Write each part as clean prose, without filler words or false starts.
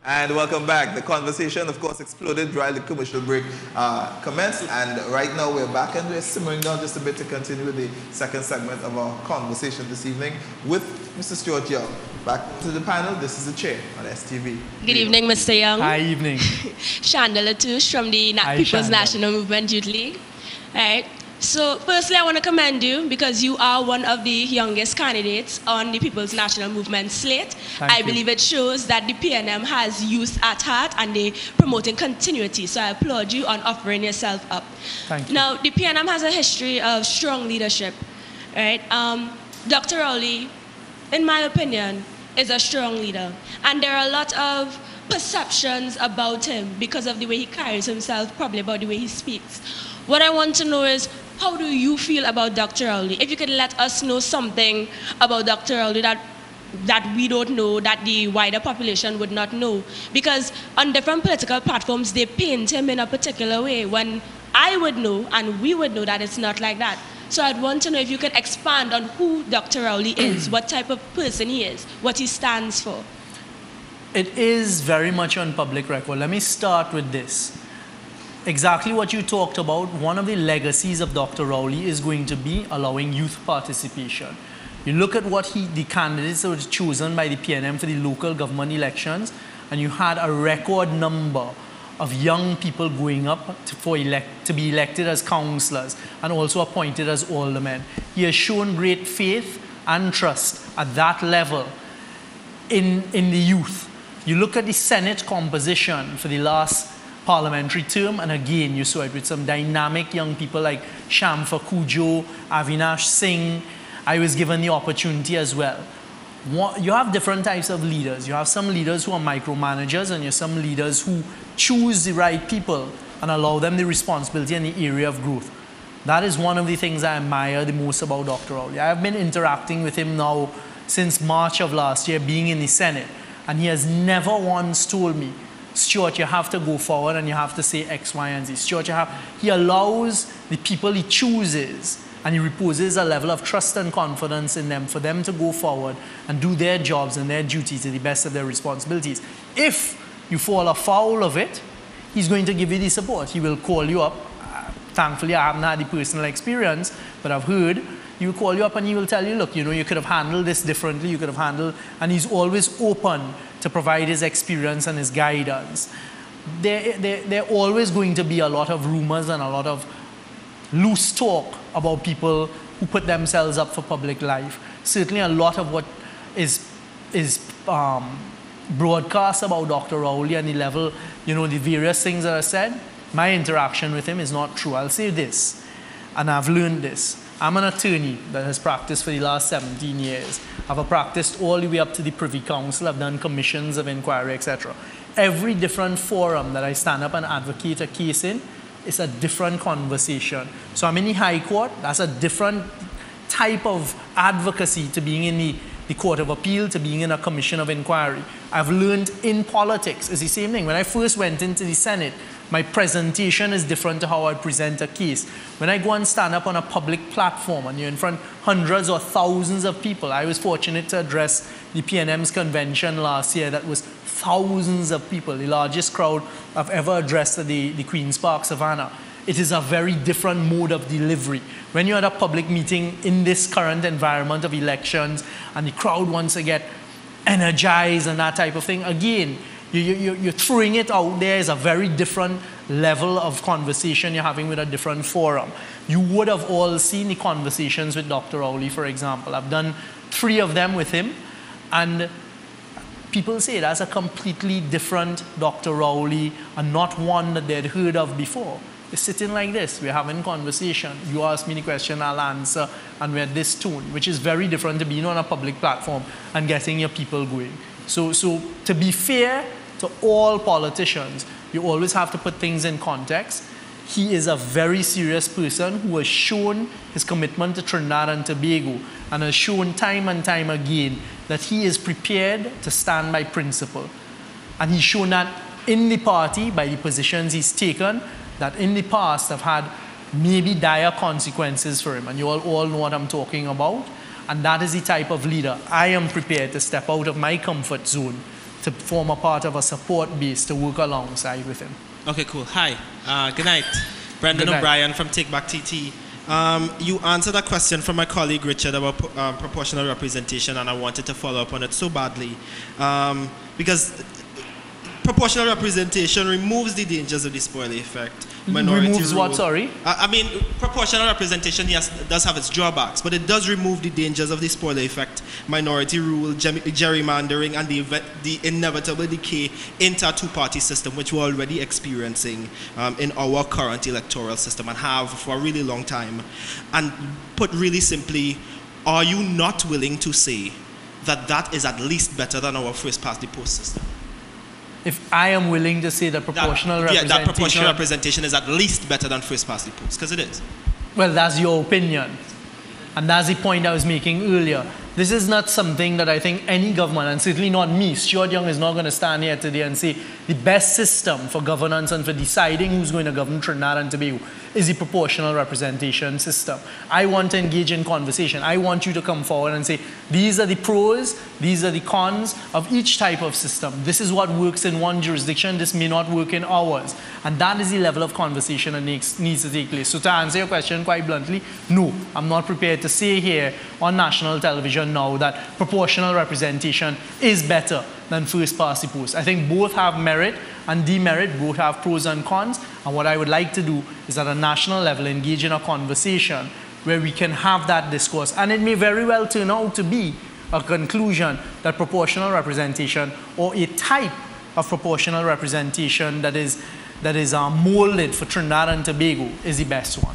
And welcome back. The conversation, of course, exploded while the commercial break commenced. And right now we're back and we're simmering down just a bit to continue with the second segment of our conversation this evening with Mr. Stuart Young. Back to the panel. This is the chair on STV. Good evening, Mr. Young. Hi, evening. Shanda Latouche from the People's National Movement Youth League. All right. So firstly, I want to commend you because you are one of the youngest candidates on the People's National Movement slate. I believe it shows that the PNM has youth at heart and they promoting continuity. So I applaud you on offering yourself up. Thank you. Now, the PNM has a history of strong leadership. Right? Dr. Rowley, in my opinion, is a strong leader. And there are a lot of perceptions about him because of the way he carries himself, probably about the way he speaks. What I want to know is, how do you feel about Dr. Rowley? If you could let us know something about Dr. Rowley that we don't know, that the wider population would not know. Because on different political platforms, they paint him in a particular way when I would know and we would know that it's not like that. So I'd want to know if you could expand on who Dr. Rowley is, what type of person he is, what he stands for. It is very much on public record. Let me start with this. Exactly what you talked about, one of the legacies of Dr. Rowley is going to be allowing youth participation. You look at what the candidates that were chosen by the PNM for the local government elections, and you had a record number of young people going up to be elected as councillors and also appointed as aldermen. He has shown great faith and trust at that level in the youth. You look at the Senate composition for the last parliamentary term, and again you saw it with some dynamic young people like Shamfa Kujo, Avinash Singh. I was given the opportunity as well. You have different types of leaders. You have some leaders who are micromanagers, and you have some leaders who choose the right people and allow them the responsibility in the area of growth. That is one of the things I admire the most about Dr. Rowley. I have been interacting with him now since March of last year, being in the Senate, and he has never once told me, Stuart, you have to go forward and you have to say X, Y, and Z. Stuart, he allows the people he chooses and he reposes a level of trust and confidence in them for them to go forward and do their jobs and their duties to the best of their responsibilities. If you fall afoul of it, he's going to give you the support. He will call you up. Thankfully, I haven't had the personal experience, but I've heard. He will call you up and he will tell you, look, you could have handled this differently, you could have handled, and he's always open to provide his experience and his guidance. There are always going to be a lot of rumors and a lot of loose talk about people who put themselves up for public life. Certainly a lot of what is broadcast about Dr. Rowley and the level, the various things that are said, my interaction with him is not true. I'll say this, and I've learned this. I'm an attorney that has practiced for the last 17 years. I've practiced all the way up to the Privy Council. I've done commissions of inquiry, etc. Every different forum that I stand up and advocate a case in is a different conversation. So I'm in the High Court. That's a different type of advocacy to being in the Court of Appeal, to being in a commission of inquiry. I've learned in politics, it's the same thing. When I first went into the Senate, my presentation is different to how I present a case. When I go and stand up on a public platform and you're in front of hundreds or thousands of people, I was fortunate to address the PNM's convention last year that was thousands of people, the largest crowd I've ever addressed at the Queen's Park, Savannah. It is a very different mode of delivery. When you're at a public meeting in this current environment of elections and the crowd wants to get energized and that type of thing, again, you're throwing it out there is a very different level of conversation you're having with a different forum. You would have all seen the conversations with Dr. Rowley, for example. I've done 3 of them with him, and people say that's a completely different Dr. Rowley and not one that they'd heard of before. We're sitting like this, we're having conversation. You ask me the question, I'll answer, and we're at this tone, which is very different to being on a public platform and getting your people going. So to be fair to all politicians, you always have to put things in context. He is a very serious person who has shown his commitment to Trinidad and Tobago and has shown time and time again that he is prepared to stand by principle. And he's shown that in the party by the positions he's taken that in the past have had maybe dire consequences for him. And you all know what I'm talking about. And that is the type of leader I am prepared to step out of my comfort zone to form a part of a support base to work alongside with him. Okay, cool. Hi. Good night. Brendan O'Brien from Take Back TT. You answered a question from my colleague Richard about proportional representation, and I wanted to follow up on it so badly. Because proportional representation removes the dangers of the spoiler effect. Removes what, sorry? I mean, proportional representation, yes, does have its drawbacks, but it does remove the dangers of the spoiler effect, minority rule, gerrymandering, and the inevitable decay into a two-party system, which we're already experiencing in our current electoral system and have for a really long time. And put really simply, are you not willing to say that that is at least better than our first-past-the-post system? If I am willing to say that proportional representation... Yeah, that proportional representation is at least better than first-past-the-post, because it is. Well, that's your opinion. And that's the point I was making earlier. This is not something that I think any government, and certainly not me, Stuart Young, is not going to stand here today and say the best system for governance and for deciding who's going to govern Trinidad and Tobago is the proportional representation system. I want to engage in conversation. I want you to come forward and say, these are the pros, these are the cons of each type of system. This is what works in one jurisdiction, this may not work in ours. And that is the level of conversation that needs to take place. So to answer your question quite bluntly, no, I'm not prepared to say here on national television now that proportional representation is better than first past the post. I think both have merit and demerit, both have pros and cons, and what I would like to do is at a national level engage in a conversation where we can have that discourse, and it may very well turn out to be a conclusion that proportional representation or a type of proportional representation that is molded for Trinidad and Tobago is the best one.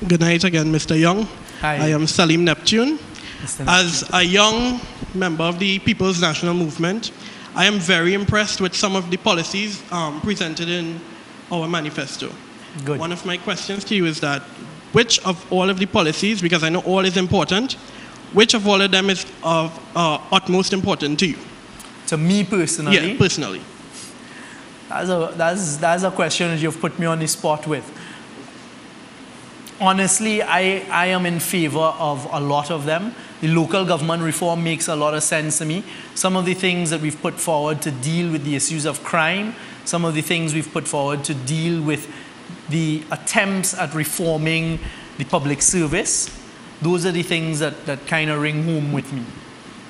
Good night again, Mr. Young. Hi. I am Salim Neptune. Mr. As a young member of the People's National Movement, I am very impressed with some of the policies presented in our manifesto. Good. One of my questions to you is that which of all of the policies, because I know all is important, which of all of them is of utmost importance to you? To me personally? Yeah, personally. That's a question that you've put me on the spot with. Honestly, I am in favor of a lot of them. The local government reform makes a lot of sense to me. Some of the things that we've put forward to deal with the issues of crime, some of the things we've put forward to deal with the attempts at reforming the public service, those are the things that kind of ring home with me.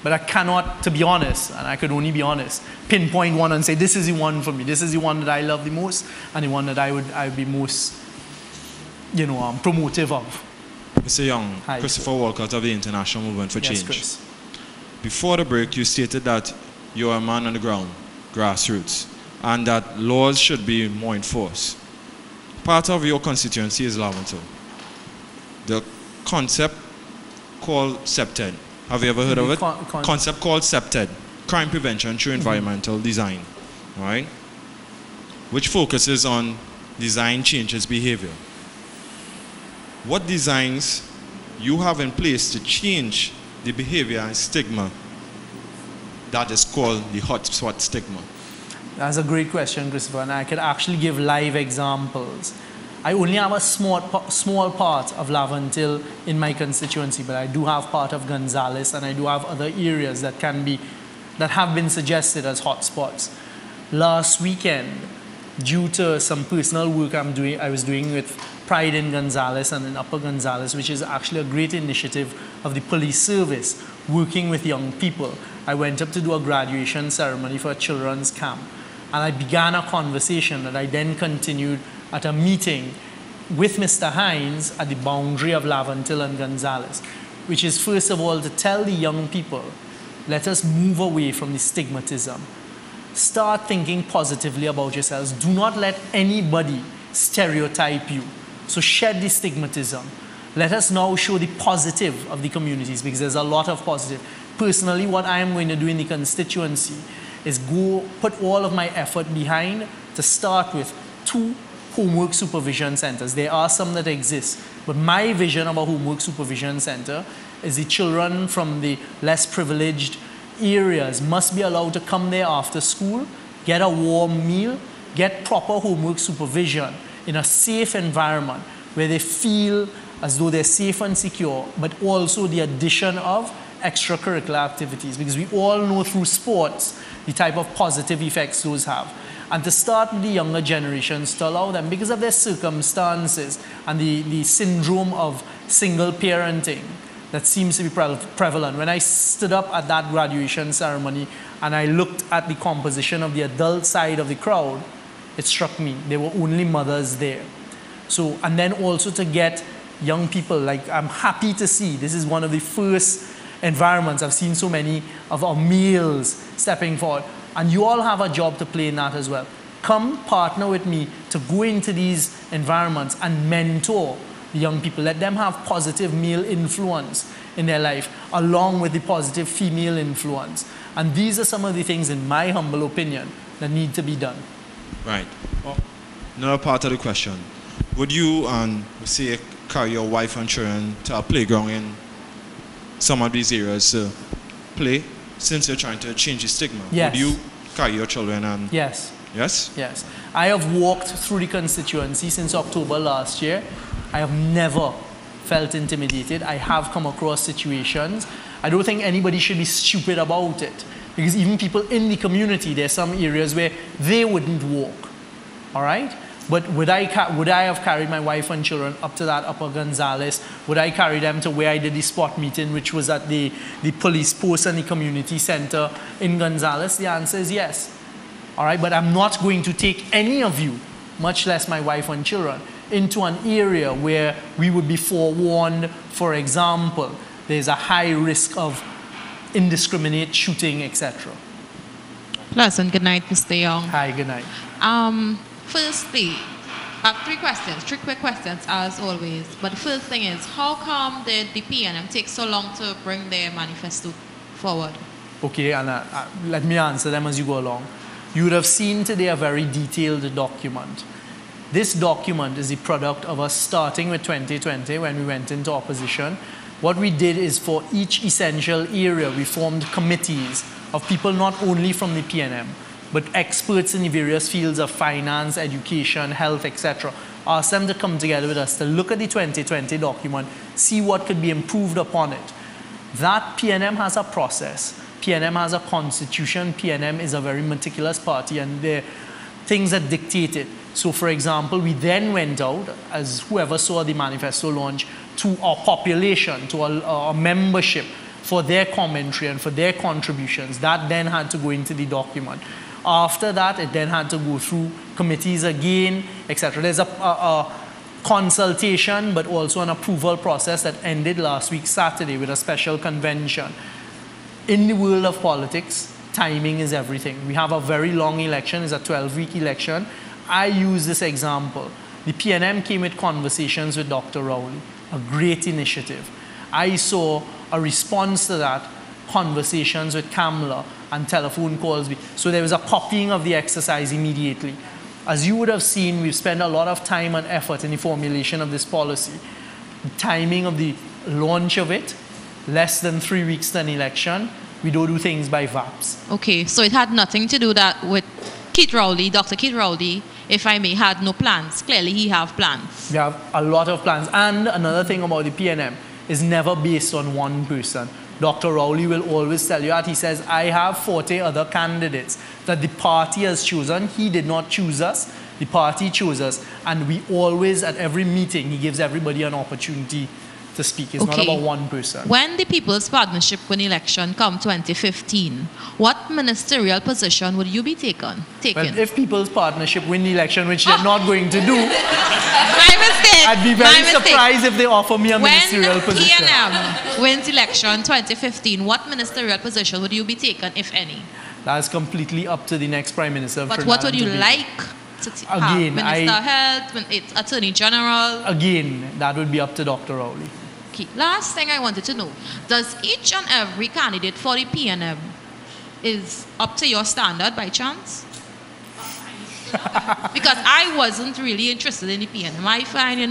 But I cannot, to be honest, and I could only be honest, pinpoint one and say, this is the one for me. This is the one that I love the most and the one that I would be most, promotive of. Mr. Young, Hi, Christopher Walcott of the International Movement for Yes, Change. Chris. Before the break, you stated that you're a man on the ground, grassroots, and that laws should be more enforced. Part of your constituency is Laventille. The concept called CEPTED. Have you ever heard of it? Concept called CEPTED, Crime Prevention Through Environmental Design, right? Which focuses on design changes behavior. What designs you have in place to change the behavior and stigma that is called the hotspot stigma? That's a great question, Christopher, and I could actually give live examples. I only have a small part of Laventille in my constituency, but I do have part of Gonzales, and I do have other areas that have been suggested as hotspots. Last weekend, due to some personal work I was doing with Pride in Gonzales and in Upper Gonzales, which is actually a great initiative of the police service working with young people. I went up to do a graduation ceremony for a children's camp, and I began a conversation that I then continued at a meeting with Mr. Hines at the boundary of Laventille and Gonzales, which is first of all to tell the young people, let us move away from the stigmatism. Start thinking positively about yourselves. Do not let anybody stereotype you. So shed the stigmatism. Let us now show the positive of the communities, because there's a lot of positive. Personally, what I am going to do in the constituency is go put all of my effort behind to start with 2 homework supervision centers. There are some that exist, but my vision of a homework supervision center is the children from the less privileged areas must be allowed to come there after school, get a warm meal, get proper homework supervision in a safe environment where they feel as though they're safe and secure, but also the addition of extracurricular activities, because we all know through sports the type of positive effects those have. And to start with the younger generations, to allow them, because of their circumstances and the syndrome of single parenting that seems to be prevalent. When I stood up at that graduation ceremony and I looked at the composition of the adult side of the crowd, it struck me. There were only mothers there. So, and then also to get young people, like I'm happy to see, this is one of the first environments I've seen so many of our males stepping forward. And you all have a job to play in that as well. Come partner with me to go into these environments and mentor the young people. Let them have positive male influence in their life, along with the positive female influence. And these are some of the things, in my humble opinion, that need to be done. Right. Another part of the question. Would you, say, carry your wife and children to a playground in some of these areas to play, since you're trying to change the stigma? Yes. Would you carry your children and... Yes. Yes? Yes. I have walked through the constituency since October last year. I have never felt intimidated. I have come across situations. I don't think anybody should be stupid about it, because even people in the community, there's some areas where they wouldn't walk. All right? But would I have carried my wife and children up to that Upper Gonzales? Would I carry them to where I did the spot meeting, which was at the police post and the community center in Gonzales? The answer is yes. All right, but I'm not going to take any of you, much less my wife and children, into an area where we would be forewarned. For example, there's a high risk of indiscriminate shooting, etc. Pleasant good night, Mr. Young. Hi, good night. Firstly, I have 3 questions, 3 quick questions as always. But the first thing is, how come did the PNM take so long to bring their manifesto forward? Okay, and let me answer them as you go along. You would have seen today a very detailed document. This document is the product of us starting with 2020 when we went into opposition. What we did is, for each essential area, we formed committees of people not only from the PNM, but experts in the various fields of finance, education, health, etc. Ask them to come together with us to look at the 2020 document, see what could be improved upon it. That PNM has a process. PNM has a constitution. PNM is a very meticulous party, and there are things that dictate it. So, for example, we then went out, as whoever saw the manifesto launch, to our population, to our membership, for their commentary and for their contributions. That then had to go into the document. After that, it then had to go through committees again, etc. There's a consultation, but also an approval process that ended last week, Saturday, with a special convention. In the world of politics, timing is everything. We have a very long election. It's a 12-week election. I use this example. The PNM came with conversations with Dr. Rowley, a great initiative. I saw a response to that, conversations with Kamla and telephone calls. So there was a copying of the exercise immediately. As you would have seen, we've spent a lot of time and effort in the formulation of this policy. The timing of the launch of it, less than 3 weeks to an election. We don't do things by VAPs. Okay, so it had nothing to do that with Keith Rowley, Dr. Keith Rowley, if I may, had no plans. Clearly, he have plans. We have a lot of plans. And another thing about the PNM is never based on one person. Dr. Rowley will always tell you that. He says, I have 40 other candidates that the party has chosen. He did not choose us. The party chose us. And we always, at every meeting, he gives everybody an opportunity to speak. It's not about one person. When the People's Partnership win election come 2015, what ministerial position would you be taken? Well, if People's Partnership win the election, which they're not going to do, my mistake. I'd be very surprised if they offer me a ministerial position. When PNM wins election 2015, what ministerial position would you be taken, if any? That's completely up to the next Prime Minister. But what would you like to have? Minister of Health, Attorney General? Again, that would be up to Dr. Rowley. Okay. Last thing I wanted to know, does each and every candidate for the PNM is up to your standard by chance? Because I wasn't really interested in the PNM. I find,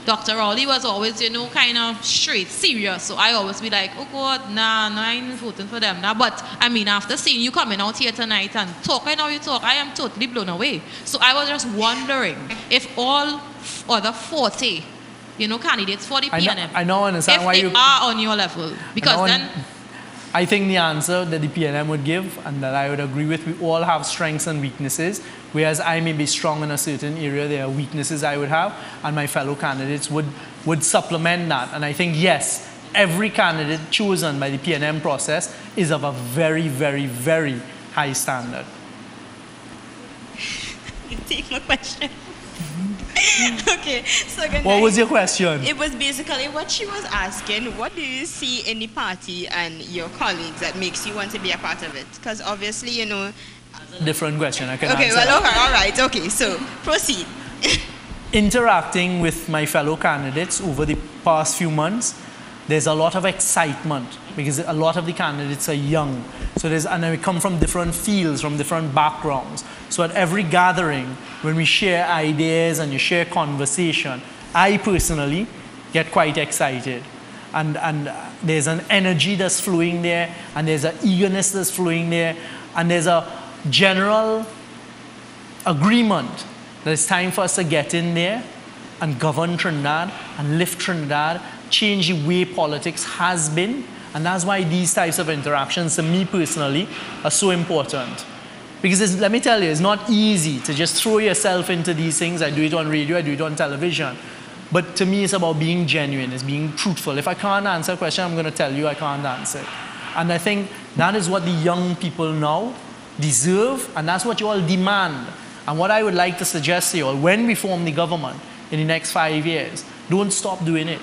Dr. Rowley was always, kind of straight, serious. So I always be like, oh God, nah, I ain't voting for them. Nah. But, I mean, after seeing you coming out here tonight and talking how you talk, I am totally blown away. So I was just wondering if all other 40 candidates for the PNM, I know, understand if why they are on your level. Because then I think the answer that the PNM would give, and that I would agree with, we all have strengths and weaknesses. Whereas I may be strong in a certain area, there are weaknesses I would have, and my fellow candidates would supplement that. And I think, yes, every candidate chosen by the PNM process is of a very, very, very high standard. You take my question. Okay, so good What night. was your question? It was basically what she was asking. What do you see in the party and your colleagues that makes you want to be a part of it? Because obviously, you know. Different question. I can Okay, answer. well, okay, all right. Okay, so proceed. Interacting with my fellow candidates over the past few months, there's a lot of excitement because a lot of the candidates are young. So and we come from different fields, from different backgrounds. So at every gathering, when we share ideas and you share conversation, I personally get quite excited. And there's an energy that's flowing there, and there's an eagerness that's flowing there, and there's a general agreement that it's time for us to get in there and govern Trinidad and lift Trinidad, change the way politics has been. And that's why these types of interactions, to me personally, are so important. Because let me tell you, it's not easy to just throw yourself into these things. I do it on radio, I do it on television. But to me, it's about being genuine, it's being truthful. If I can't answer a question, I'm going to tell you I can't answer it. And I think that is what the young people now deserve, and that's what you all demand. And what I would like to suggest to you all, when we form the government in the next 5 years, don't stop doing it.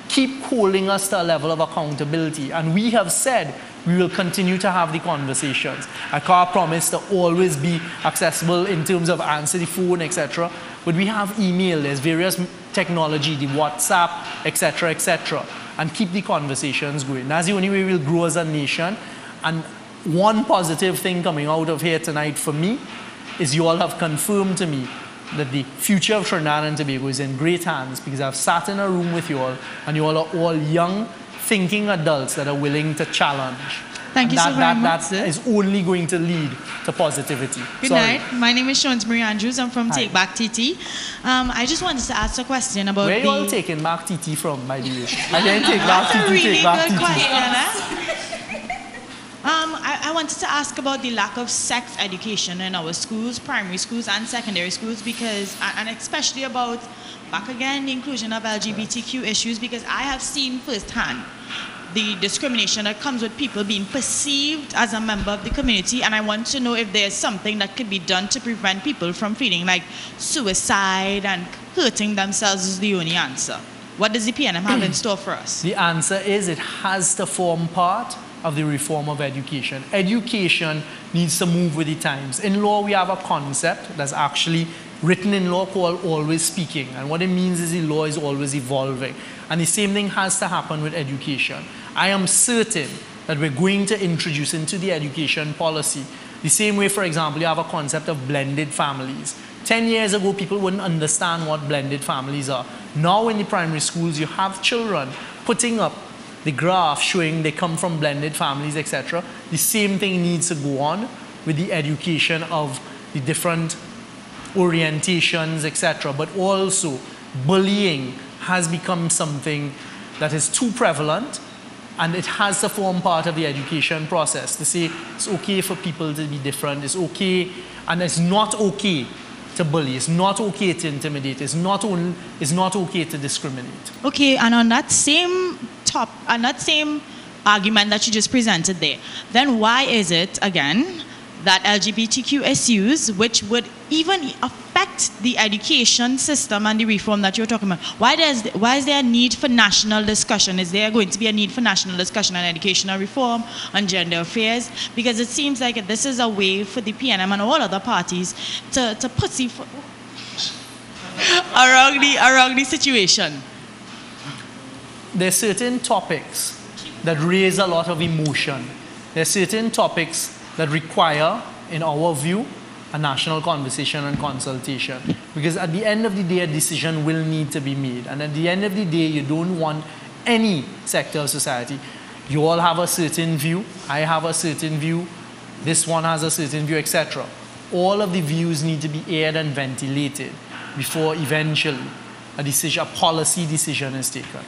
Keep holding us to a level of accountability. And we have said we will continue to have the conversations. I can't promise to always be accessible in terms of answer the phone, etc. But we have email, there's various technology, the WhatsApp, etc., etc. And keep the conversations going. That's the only way we'll grow as a nation. And one positive thing coming out of here tonight for me is you all have confirmed to me that the future of Trinidad and Tobago is in great hands, because I've sat in a room with you all, and you all are all young, thinking adults that are willing to challenge. Thank you so very much, sir. That is only going to lead to positivity. Good night. My name is Shawns Marie Andrews. I'm from Take Back TT. I just wanted to ask a question about where are you all taking back TT from, my dear? I didn't take back TT, take back TT. Question, I wanted to ask about the lack of sex education in our schools, primary schools and secondary schools, because, and especially about, back again, the inclusion of LGBTQ issues, because I have seen firsthand the discrimination that comes with people being perceived as a member of the community, and I want to know if there's something that could be done to prevent people from feeling like suicide and hurting themselves is the only answer. What does the PNM have in store for us? The answer is it has to form part of the reform of education. Education needs to move with the times. In law, we have a concept that's actually written in law called always speaking. And what it means is the law is always evolving. And the same thing has to happen with education. I am certain that we're going to introduce into the education policy the same way, for example, you have a concept of blended families. 10 years ago, people wouldn't understand what blended families are. Now in the primary schools, you have children putting up the graph showing they come from blended families, etc. The same thing needs to go on with the education of the different orientations, etc. But also, bullying has become something that is too prevalent, and it has to form part of the education process to say it's okay for people to be different, it's okay, and it's not okay to bully, it's not okay to intimidate, it's not okay to discriminate. Okay, and on that same argument that you just presented there, then why is it, again, that LGBTQ issues, which would even affect the education system and the reform that you're talking about, why is there a need for national discussion? Is there going to be a need for national discussion on educational reform, on gender affairs? Because it seems like this is a way for the PNM and all other parties to pussyfoot around the situation. There are certain topics that raise a lot of emotion. There are certain topics that require, in our view, a national conversation and consultation. Because at the end of the day, a decision will need to be made. And at the end of the day, you don't want any sector of society. You all have a certain view, I have a certain view, this one has a certain view, etc. All of the views need to be aired and ventilated before eventually a policy decision is taken.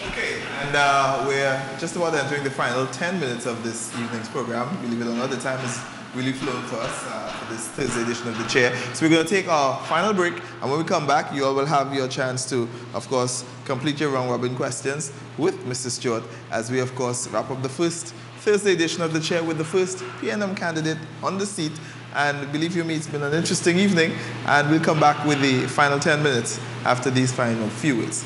Okay. And we're just about entering the final 10 minutes of this evening's program. Believe it or not, the time is really flown for us for this Thursday edition of The Chair. So we're going to take our final break, and when we come back, you all will have your chance to, of course, complete your round-robin questions with Mr. Stuart, as we, of course, wrap up the first Thursday edition of The Chair with the first PNM candidate on the seat. And believe you me, it's been an interesting evening, and we'll come back with the final 10 minutes after these final few words.